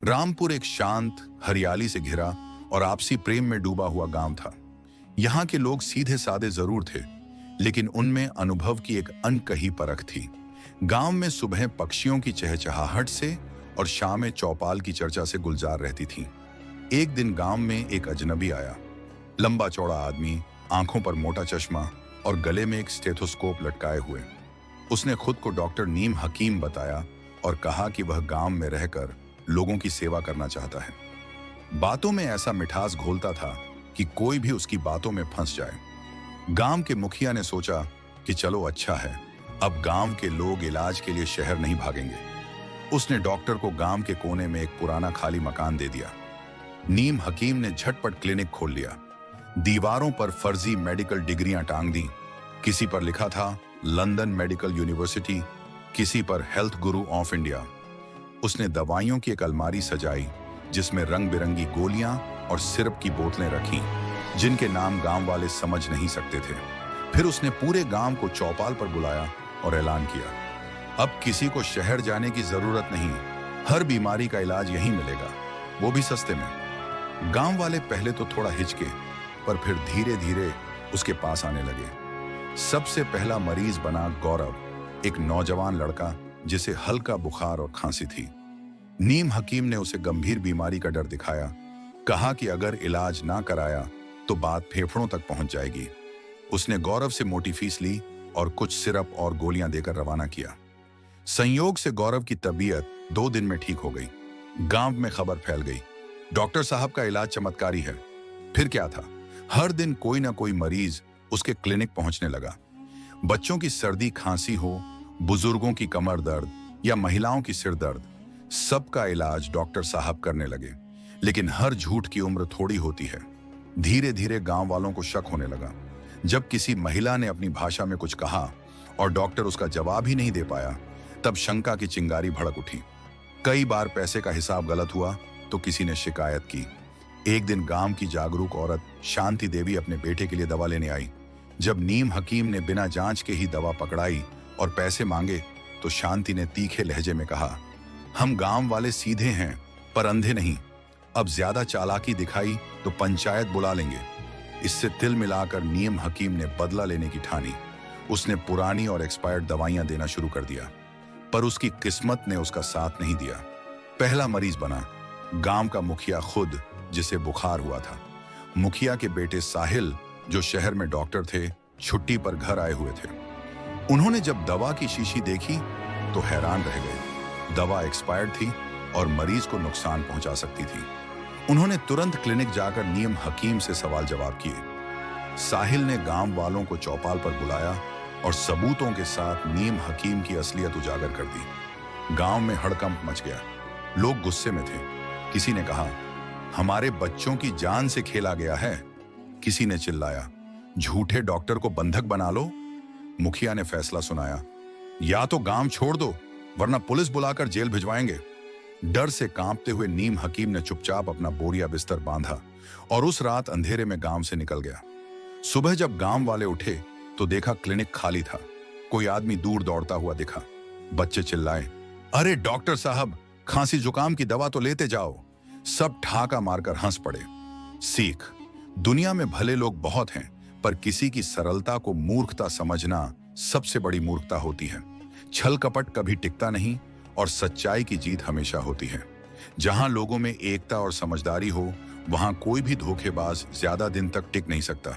रामपुर एक शांत, हरियाली से घिरा और आपसी प्रेम में डूबा हुआ गांव था। यहाँ के लोग सीधे सादे जरूर थे, लेकिन उनमें अनुभव की एक अनकही परख थी। गांव में सुबह पक्षियों की चहचहाहट से और शामें चौपाल की चर्चा से गुलजार रहती थी। एक दिन गांव में एक अजनबी आया। लंबा चौड़ा आदमी, आंखों पर मोटा चश्मा और गले में एक स्टेथोस्कोप लटकाए हुए। उसने खुद को डॉक्टर नीम हकीम बताया और कहा कि वह गांव में रहकर लोगों की सेवा करना चाहता है। बातों में ऐसा मिठास घोलता था कि कोई भी उसकी बातों में फंस जाए। गांव के मुखिया ने सोचा कि चलो अच्छा है, अब गांव के लोग इलाज के लिए शहर नहीं भागेंगे। उसने डॉक्टर को गांव के कोने में एक पुराना खाली मकान दे दिया। नीम हकीम ने झटपट क्लिनिक खोल लिया। दीवारों पर फर्जी मेडिकल डिग्रियां टांग दी। किसी पर लिखा था लंदन मेडिकल यूनिवर्सिटी, किसी पर हेल्थ गुरु ऑफ इंडिया। उसने दवाइयों की एक अलमारी सजाई जिसमें रंग बिरंगी गोलियां और सिरप की बोतलें रखी, जिनके नाम गांव वाले समझ नहीं सकते थे। फिर उसने पूरे गांव को चौपाल पर बुलाया और ऐलान किया, अब किसी को शहर जाने की जरूरत नहीं, हर बीमारी का इलाज यहीं मिलेगा, वो भी सस्ते में। गांव वाले पहले तो थोड़ा हिचके, पर फिर धीरे धीरे उसके पास आने लगे। सबसे पहला मरीज बना गौरव, एक नौजवान लड़का जिसे हल्का बुखार और खांसी थी। नीम हकीम ने उसे गंभीर बीमारी का डर दिखाया, कहा कि अगर इलाज ना कराया तो बात फेफड़ों तक पहुंच जाएगी। उसने गौरव से मोटी फीस ली और कुछ सिरप और गोलियां देकर रवाना किया। संयोग से गौरव की तबीयत 2 दिन में ठीक हो गई। गांव में खबर फैल गई, डॉक्टर साहब का इलाज चमत्कारी है। फिर क्या था, हर दिन कोई ना कोई मरीज उसके क्लिनिक पहुंचने लगा। बच्चों की सर्दी खांसी हो, बुजुर्गों की कमर दर्द या महिलाओं की सिर दर्द, सबका इलाज डॉक्टर साहब करने लगे। लेकिन हर झूठ की उम्र थोड़ी होती है। धीरे धीरे गांव वालों को शक होने लगा। जब किसी महिला ने अपनी भाषा में कुछ कहा और डॉक्टर उसका जवाब ही नहीं दे पाया, तब शंका की चिंगारी भड़क उठी। कई बार पैसे का हिसाब गलत हुआ तो किसी ने शिकायत की। एक दिन गांव की जागरूक औरत शांति देवी अपने बेटे के लिए दवा लेने आई। जब नीम हकीम ने बिना जांच के ही दवा पकड़ाई और पैसे मांगे, तो शांति ने तीखे लहजे में कहा, हम गांव वाले सीधे हैं पर अंधे नहीं, अब ज्यादा चालाकी दिखाई तो पंचायत बुला लेंगे। इससे तिल मिलाकर नीम हकीम ने बदला लेने की ठानी। उसने पुरानी और एक्सपायर्ड दवाइयां देना शुरू कर दिया, पर उसकी किस्मत ने उसका साथ नहीं दिया। पहला मरीज बना गांव का मुखिया खुद, जिसे बुखार हुआ था। मुखिया के बेटे साहिल, जो शहर में डॉक्टर थे, छुट्टी पर घर आए हुए थे। उन्होंने जब दवा की शीशी देखी तो हैरान रह गए। दवा एक्सपायर्ड थी और मरीज को नुकसान पहुंचा सकती थी। उन्होंने तुरंत क्लिनिक जाकर नीम हकीम से सवाल जवाब किए। साहिल ने गांव वालों को चौपाल पर बुलाया और सबूतों के साथ नीम हकीम की असलियत उजागर कर दी। गांव में हड़कंप मच गया। लोग गुस्से में थे। किसी ने कहा, हमारे बच्चों की जान से खेला गया है। किसी ने चिल्लाया, झूठे डॉक्टर को बंधक बना लो। मुखिया ने फैसला सुनाया, या तो गांव छोड़ दो वरना पुलिस बुलाकर जेल भिजवाएंगे। डर से कांपते हुए नीम हकीम ने चुपचाप अपना बोरिया बिस्तर बांधा और उस रात अंधेरे में गांव से निकल गया। सुबह जब गांव वाले उठे तो देखा क्लिनिक खाली था। कोई आदमी दूर दौड़ता हुआ दिखा। बच्चे चिल्लाए, अरे डॉक्टर साहब, खांसी जुकाम की दवा तो लेते जाओ। सब ठहाका मारकर हंस पड़े। सीख, दुनिया में भले लोग बहुत हैं, पर किसी की सरलता को मूर्खता समझना सबसे बड़ी मूर्खता होती है। छल कपट कभी टिकता नहीं और सच्चाई की जीत हमेशा होती है। जहां लोगों में एकता और समझदारी हो, वहां कोई भी धोखेबाज ज्यादा दिन तक टिक नहीं सकता।